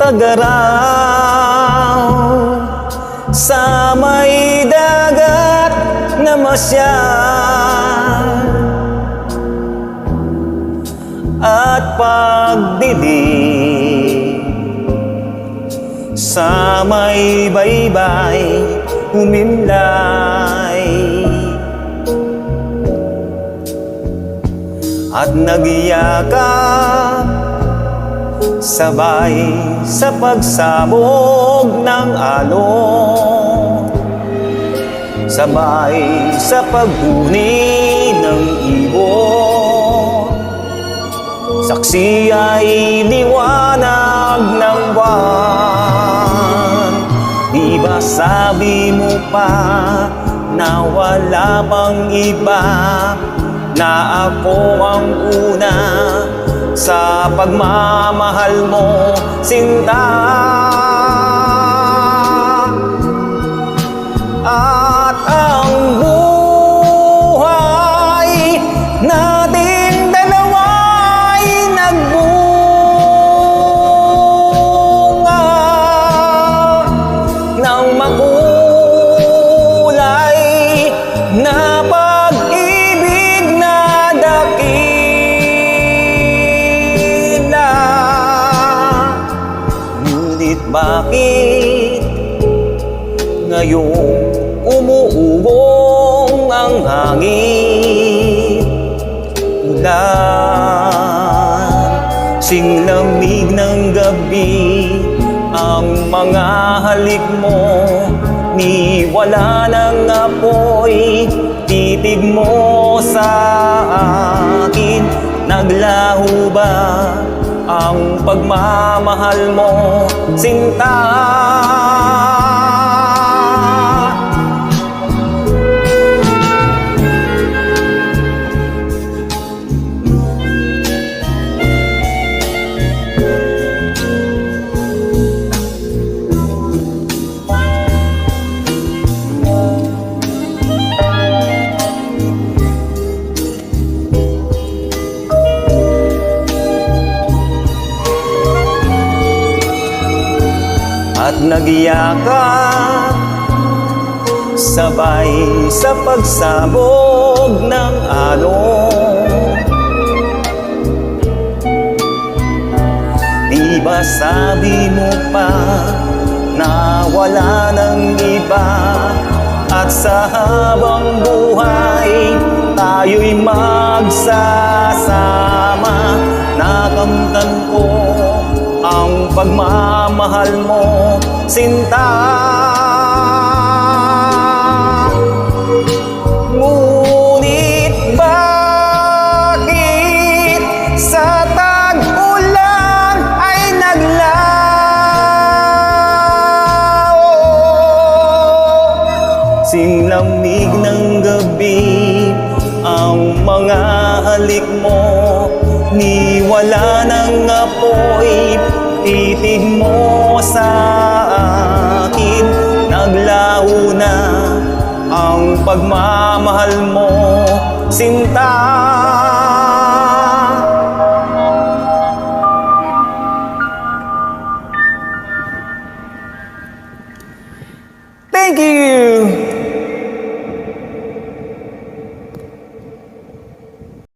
pag-araw sa may dagat na masyal at pagdilig sa may baybay humimlay at nagyakap sabay sa pagsabog ng alon, sabay sa paghuni ng ibon. Saksi ay liwanag ng buwan. Di ba sabi mo pa na wala pang iba, na ako ang una sa pagmamahal mo, sinta. At ang buhay nating dalawa'y nagbunga ng makulay na pag-ibig na dakila. Ngunit bakit ngayong umuubong ang hangin? Ulan, singlamig ng gabi, ang mga halik mo, ni wala ng apoy, titig mo sa akin. Naglaho ba ang pagmamahal mo, sinta? At nagyakap sabay sa pagsabog ng alon. Di ba sabi mo pa na wala ng iba, at sa habang buhay tayo'y magsasama. Nakamtan ko ang pagmamahal mo, sinta. Ngunit bakit sa tag-ulan ay naglaho? Singlamig ng gabi ang mga halik mo, ni wala ng apoy, titig mo sa akin. Naglaho na ang pagmamahal mo, sinta. Thank you!